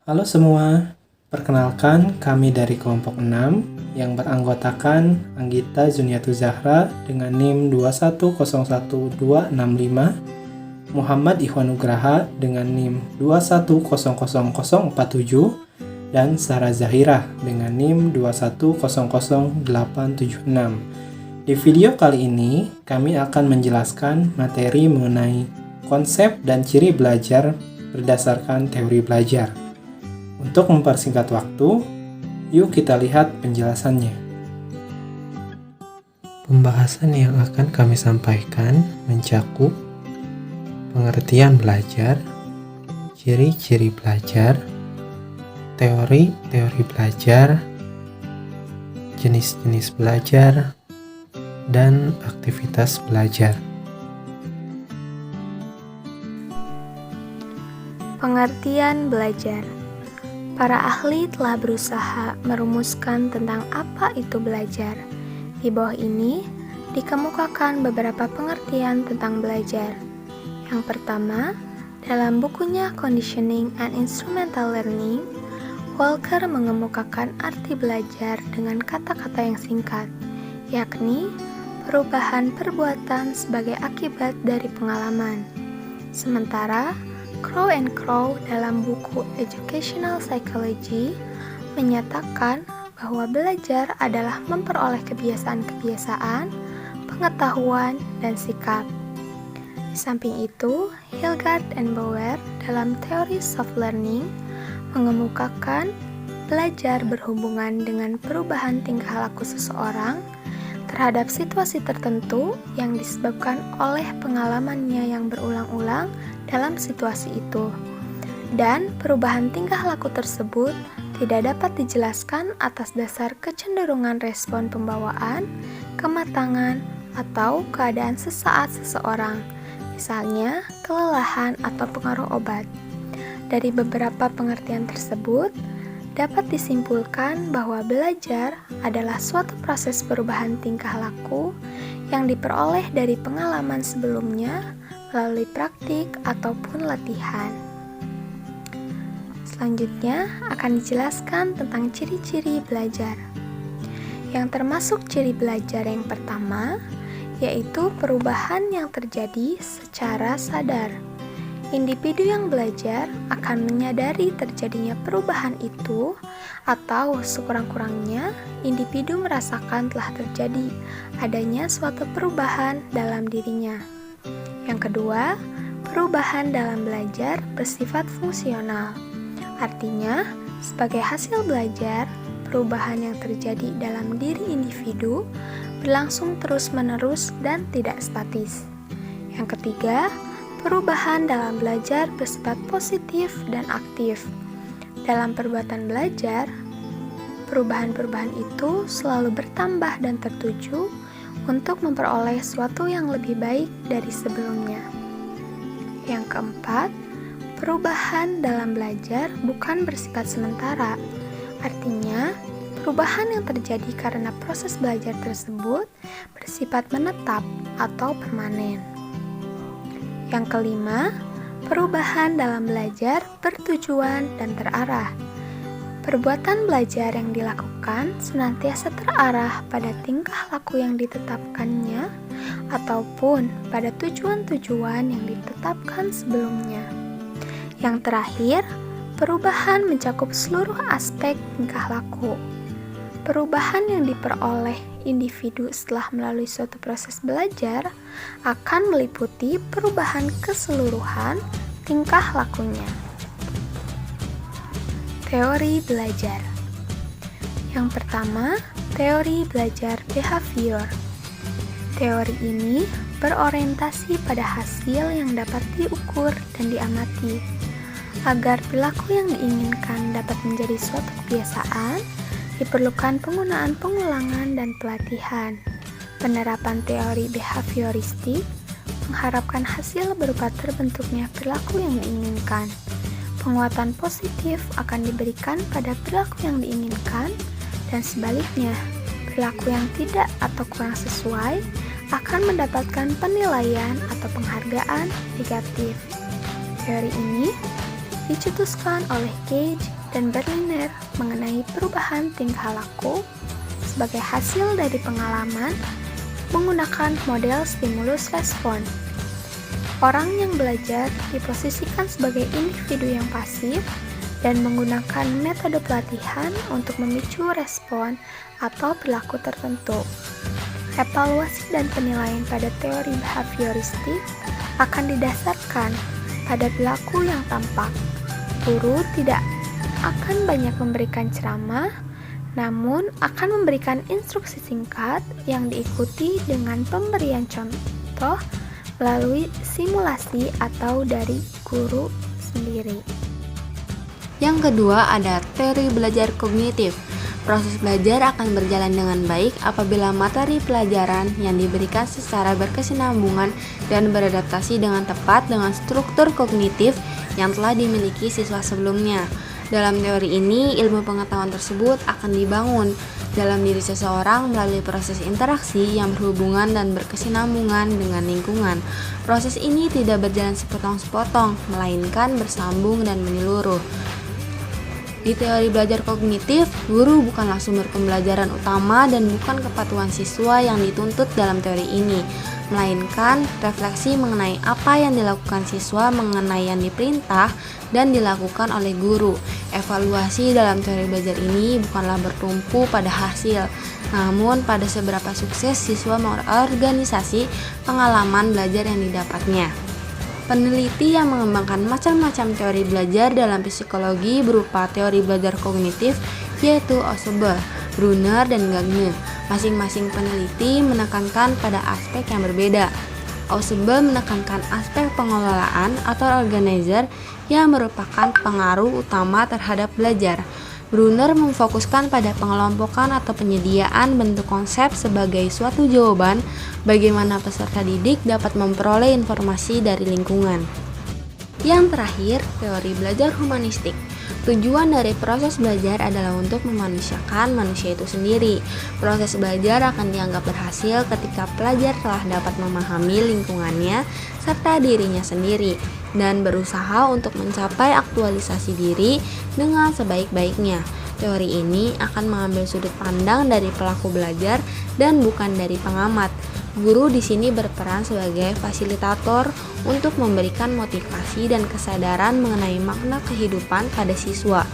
Halo semua, perkenalkan kami dari kelompok 6 yang beranggotakan Anggita Zuniatu Zahra dengan NIM 2101265, Muhammad Ikhwan Nugraha dengan NIM 2100047, dan Sarah Zahira dengan NIM 2100876. Di video kali ini, kami akan menjelaskan materi mengenai konsep dan ciri belajar berdasarkan teori belajar. Untuk mempersingkat waktu, yuk kita lihat penjelasannya. Pembahasan yang akan kami sampaikan mencakup pengertian belajar, ciri-ciri belajar, teori-teori belajar, jenis-jenis belajar, dan aktivitas belajar. Pengertian belajar. Para ahli telah berusaha merumuskan tentang apa itu belajar. Di bawah ini dikemukakan beberapa pengertian tentang belajar. Yang pertama, dalam bukunya Conditioning and Instrumental Learning, Walker mengemukakan arti belajar dengan kata-kata yang singkat, yakni perubahan perbuatan sebagai akibat dari pengalaman. Sementara Crow and Crow dalam buku Educational Psychology menyatakan bahwa belajar adalah memperoleh kebiasaan-kebiasaan, pengetahuan, dan sikap. Di samping itu, Hilgard and Bauer dalam Theories of Learning mengemukakan belajar berhubungan dengan perubahan tingkah laku seseorang terhadap situasi tertentu yang disebabkan oleh pengalamannya yang berulang-ulang dalam situasi itu, dan perubahan tingkah laku tersebut tidak dapat dijelaskan atas dasar kecenderungan respon pembawaan, kematangan, atau keadaan sesaat seseorang, misalnya kelelahan atau pengaruh obat. Dari beberapa pengertian tersebut, dapat disimpulkan bahwa belajar adalah suatu proses perubahan tingkah laku yang diperoleh dari pengalaman sebelumnya melalui praktik ataupun latihan. Selanjutnya akan dijelaskan tentang ciri-ciri belajar. Yang termasuk ciri belajar yang pertama, yaitu perubahan yang terjadi secara sadar. Individu yang belajar akan menyadari terjadinya perubahan itu, atau sekurang-kurangnya individu merasakan telah terjadi adanya suatu perubahan dalam dirinya. Yang kedua, perubahan dalam belajar bersifat fungsional. Artinya, sebagai hasil belajar, perubahan yang terjadi dalam diri individu berlangsung terus-menerus dan tidak statis. Yang ketiga, perubahan dalam belajar bersifat positif dan aktif. Dalam perbuatan belajar, perubahan-perubahan itu selalu bertambah dan tertuju untuk memperoleh sesuatu yang lebih baik dari sebelumnya. Yang keempat, perubahan dalam belajar bukan bersifat sementara. Artinya, perubahan yang terjadi karena proses belajar tersebut bersifat menetap atau permanen. Yang kelima, perubahan dalam belajar bertujuan dan terarah. Perbuatan belajar yang dilakukan senantiasa terarah pada tingkah laku yang ditetapkannya ataupun pada tujuan-tujuan yang ditetapkan sebelumnya. Yang terakhir, perubahan mencakup seluruh aspek tingkah laku. Perubahan yang diperoleh individu setelah melalui suatu proses belajar akan meliputi perubahan keseluruhan tingkah lakunya. Teori belajar. Yang pertama, teori belajar behavior. Teori ini berorientasi pada hasil yang dapat diukur dan diamati. Agar perilaku yang diinginkan dapat menjadi suatu kebiasaan, diperlukan penggunaan pengulangan dan pelatihan. Penerapan teori behavioristik mengharapkan hasil berupa terbentuknya perilaku yang diinginkan. Penguatan positif akan diberikan pada perilaku yang diinginkan, dan sebaliknya, perilaku yang tidak atau kurang sesuai akan mendapatkan penilaian atau penghargaan negatif. Teori ini dicetuskan oleh Gage dan Berliner mengenai perubahan tingkah laku sebagai hasil dari pengalaman menggunakan model stimulus respon. Orang yang belajar diposisikan sebagai individu yang pasif dan menggunakan metode pelatihan untuk memicu respon atau perilaku tertentu. Evaluasi dan penilaian pada teori behavioristik akan didasarkan pada perilaku yang tampak. Guru tidak akan banyak memberikan ceramah, namun akan memberikan instruksi singkat yang diikuti dengan pemberian contoh melalui simulasi atau dari guru sendiri. Yang kedua ada teori belajar kognitif. Proses belajar akan berjalan dengan baik apabila materi pelajaran yang diberikan secara berkesinambungan dan beradaptasi dengan tepat dengan struktur kognitif yang telah dimiliki siswa sebelumnya. Dalam teori ini, ilmu pengetahuan tersebut akan dibangun dalam diri seseorang melalui proses interaksi yang berhubungan dan berkesinambungan dengan lingkungan. Proses ini tidak berjalan sepotong-sepotong, melainkan bersambung dan menyeluruh. Di teori belajar kognitif, guru bukanlah sumber pembelajaran utama dan bukan kepatuhan siswa yang dituntut dalam teori ini, melainkan refleksi mengenai apa yang dilakukan siswa mengenai yang diperintah dan dilakukan oleh guru. Evaluasi dalam teori belajar ini bukanlah bertumpu pada hasil, namun pada seberapa sukses siswa mengorganisasi pengalaman belajar yang didapatnya. Peneliti yang mengembangkan macam-macam teori belajar dalam psikologi berupa teori belajar kognitif yaitu Ausubel, Brunner, dan Gagne. Masing-masing peneliti menekankan pada aspek yang berbeda. Ausubel menekankan aspek pengelolaan atau organizer yang merupakan pengaruh utama terhadap belajar. Brunner memfokuskan pada pengelompokan atau penyediaan bentuk konsep sebagai suatu jawaban bagaimana peserta didik dapat memperoleh informasi dari lingkungan. Yang terakhir, teori belajar humanistik. Tujuan dari proses belajar adalah untuk memanusiakan manusia itu sendiri. Proses belajar akan dianggap berhasil ketika pelajar telah dapat memahami lingkungannya serta dirinya sendiri dan berusaha untuk mencapai aktualisasi diri dengan sebaik-baiknya. Teori ini akan mengambil sudut pandang dari pelaku belajar dan bukan dari pengamat. Guru di sini berperan sebagai fasilitator untuk memberikan motivasi dan kesadaran mengenai makna kehidupan pada siswa.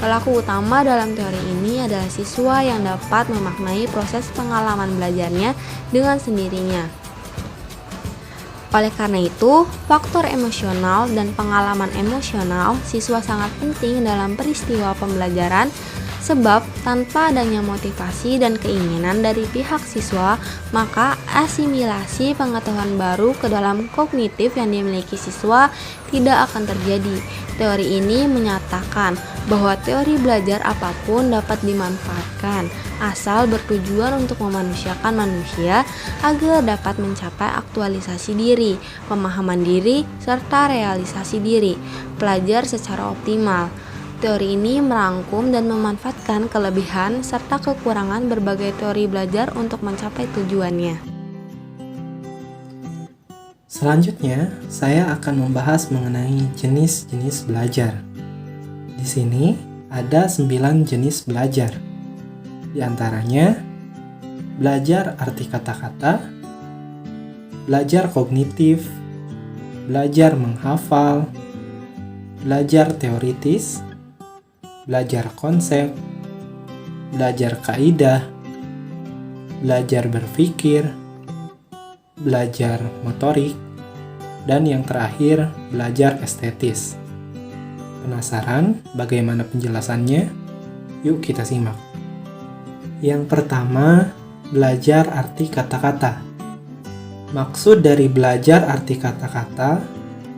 Pelaku utama dalam teori ini adalah siswa yang dapat memaknai proses pengalaman belajarnya dengan sendirinya. Oleh karena itu, faktor emosional dan pengalaman emosional siswa sangat penting dalam peristiwa pembelajaran sebab tanpa adanya motivasi dan keinginan dari pihak siswa, maka asimilasi pengetahuan baru ke dalam kognitif yang dimiliki siswa tidak akan terjadi. Teori ini menyatakan bahwa teori belajar apapun dapat dimanfaatkan asal bertujuan untuk memanusiakan manusia agar dapat mencapai aktualisasi diri, pemahaman diri, serta realisasi diri pelajar secara optimal. Teori ini merangkum dan memanfaatkan kelebihan serta kekurangan berbagai teori belajar untuk mencapai tujuannya. Selanjutnya, saya akan membahas mengenai jenis-jenis belajar. Di sini ada 9 jenis belajar. Di antaranya, belajar arti kata-kata, belajar kognitif, belajar menghafal, belajar teoritis, belajar konsep, belajar kaidah, belajar berpikir, belajar motorik, dan yang terakhir, belajar estetis. Penasaran bagaimana penjelasannya? Yuk kita simak. Yang pertama, belajar arti kata-kata. Maksud dari belajar arti kata-kata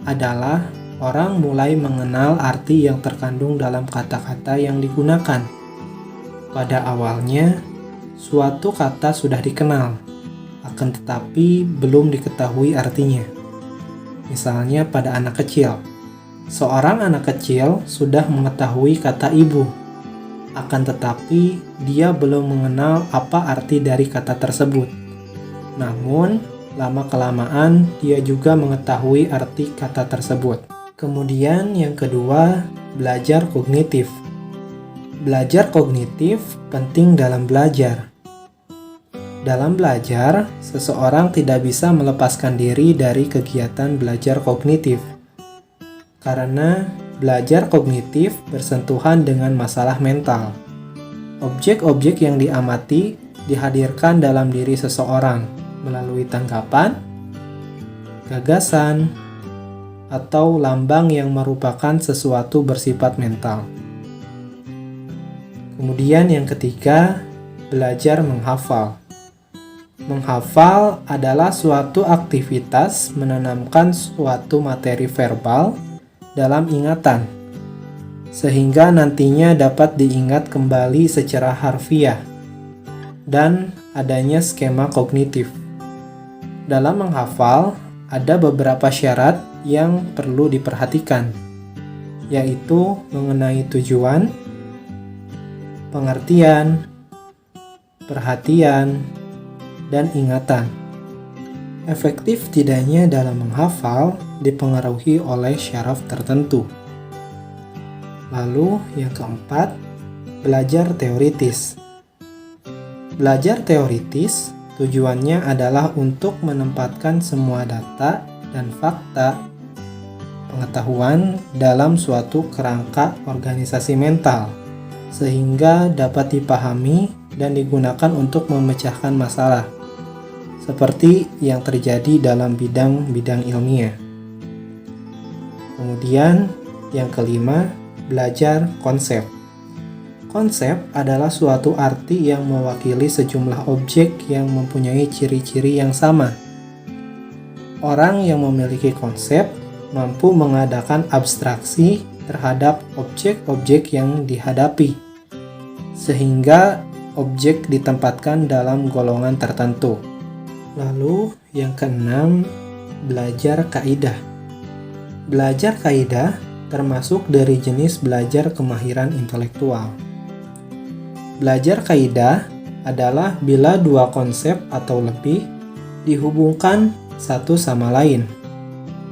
adalah orang mulai mengenal arti yang terkandung dalam kata-kata yang digunakan. Pada awalnya, suatu kata sudah dikenal, akan tetapi belum diketahui artinya. Misalnya pada anak kecil. Seorang anak kecil sudah mengetahui kata ibu, akan tetapi dia belum mengenal apa arti dari kata tersebut. Namun, lama-kelamaan dia juga mengetahui arti kata tersebut. Kemudian yang kedua, belajar kognitif. Belajar kognitif penting dalam belajar. Dalam belajar, seseorang tidak bisa melepaskan diri dari kegiatan belajar kognitif. Karena belajar kognitif bersentuhan dengan masalah mental. Objek-objek yang diamati dihadirkan dalam diri seseorang melalui tanggapan, gagasan, atau lambang yang merupakan sesuatu bersifat mental. Kemudian yang ketiga, belajar menghafal. Menghafal adalah suatu aktivitas menanamkan suatu materi verbal dalam ingatan, sehingga nantinya dapat diingat kembali secara harfiah dan adanya skema kognitif. Dalam menghafal, ada beberapa syarat yang perlu diperhatikan, yaitu mengenai tujuan, pengertian, perhatian, dan ingatan. Efektif tidaknya dalam menghafal dipengaruhi oleh syaraf tertentu. Lalu yang keempat, belajar teoritis. Belajar teoritis tujuannya adalah untuk menempatkan semua data dan fakta pengetahuan dalam suatu kerangka organisasi mental, sehingga dapat dipahami dan digunakan untuk memecahkan masalah, seperti yang terjadi dalam bidang-bidang ilmiah. Kemudian yang kelima, belajar konsep. Konsep adalah suatu arti yang mewakili sejumlah objek yang mempunyai ciri-ciri yang sama. Orang yang memiliki konsep mampu mengadakan abstraksi terhadap objek-objek yang dihadapi, sehingga objek ditempatkan dalam golongan tertentu. Lalu yang keenam, belajar kaidah. Belajar kaidah termasuk dari jenis belajar kemahiran intelektual. Belajar kaidah adalah bila dua konsep atau lebih dihubungkan satu sama lain.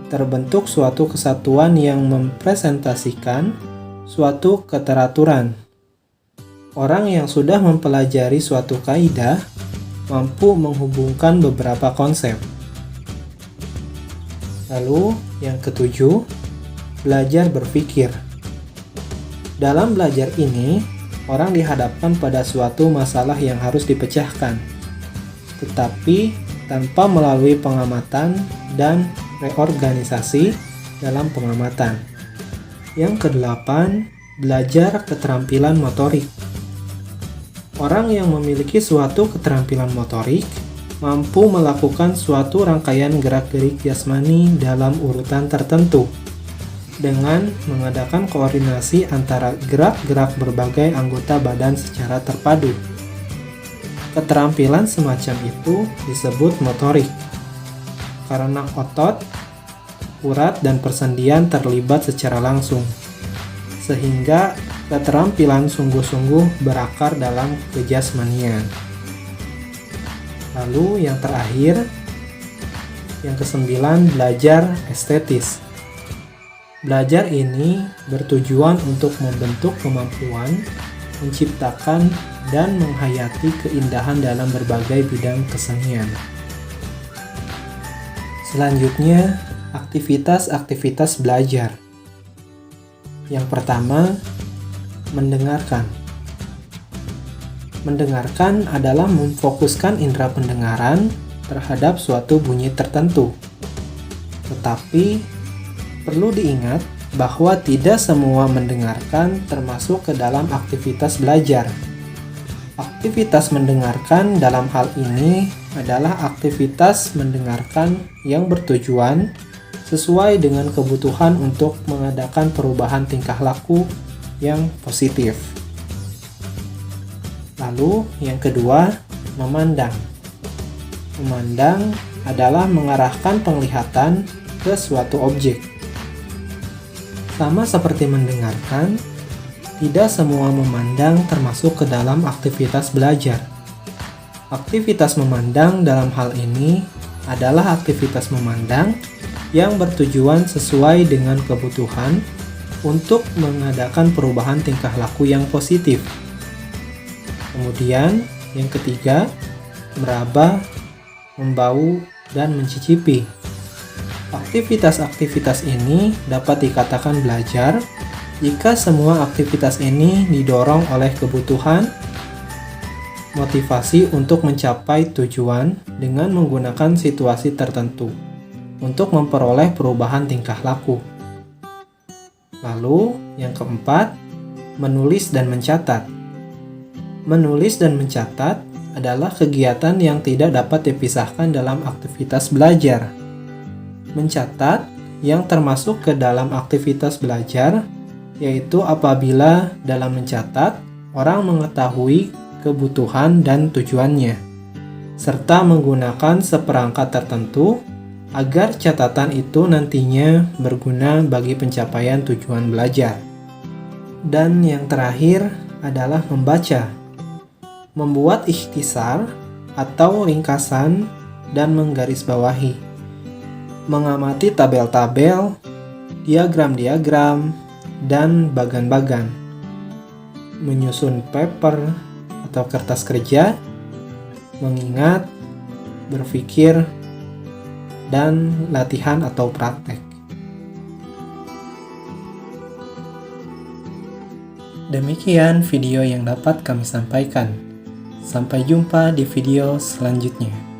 Terbentuk suatu kesatuan yang mempresentasikan suatu keteraturan. Orang yang sudah mempelajari suatu kaidah mampu menghubungkan beberapa konsep. Lalu, yang ketujuh, belajar berpikir. Dalam belajar ini, orang dihadapkan pada suatu masalah yang harus dipecahkan, tetapi tanpa melalui pengamatan dan reorganisasi dalam pengamatan. Yang kedelapan, belajar keterampilan motorik. Orang yang memiliki suatu keterampilan motorik mampu melakukan suatu rangkaian gerak-gerik jasmani dalam urutan tertentu dengan mengadakan koordinasi antara gerak-gerak berbagai anggota badan secara terpadu. Keterampilan semacam itu disebut motorik karena otot, urat, dan persendian terlibat secara langsung, sehingga keterampilan sungguh-sungguh berakar dalam kejasmanian. Lalu yang terakhir, yang kesembilan, belajar estetis. Belajar ini bertujuan untuk membentuk kemampuan, menciptakan, dan menghayati keindahan dalam berbagai bidang kesenian. Selanjutnya, aktivitas-aktivitas belajar. Yang pertama, mendengarkan. Mendengarkan adalah memfokuskan indera pendengaran terhadap suatu bunyi tertentu. Tetapi, perlu diingat bahwa tidak semua mendengarkan termasuk ke dalam aktivitas belajar. Aktivitas mendengarkan dalam hal ini adalah aktivitas mendengarkan yang bertujuan sesuai dengan kebutuhan untuk mengadakan perubahan tingkah laku yang positif. Lalu, yang kedua, memandang. Memandang adalah mengarahkan penglihatan ke suatu objek. Sama seperti mendengarkan, tidak semua memandang termasuk ke dalam aktivitas belajar. Aktivitas memandang dalam hal ini adalah aktivitas memandang yang bertujuan sesuai dengan kebutuhan untuk mengadakan perubahan tingkah laku yang positif. Kemudian, yang ketiga, meraba, membau, dan mencicipi. Aktivitas-aktivitas ini dapat dikatakan belajar jika semua aktivitas ini didorong oleh kebutuhan, motivasi untuk mencapai tujuan dengan menggunakan situasi tertentu untuk memperoleh perubahan tingkah laku. Lalu, yang keempat, menulis dan mencatat. Menulis dan mencatat adalah kegiatan yang tidak dapat dipisahkan dalam aktivitas belajar. Mencatat yang termasuk ke dalam aktivitas belajar yaitu apabila dalam mencatat orang mengetahui kebutuhan dan tujuannya, serta menggunakan seperangkat tertentu agar catatan itu nantinya berguna bagi pencapaian tujuan belajar. Dan yang terakhir adalah membaca. Membuat ikhtisar atau ringkasan dan menggarisbawahi. Mengamati tabel-tabel, diagram-diagram, dan bagan-bagan. Menyusun paper atau kertas kerja, mengingat, berpikir, dan latihan atau praktek. Demikian video yang dapat kami sampaikan. Sampai jumpa di video selanjutnya.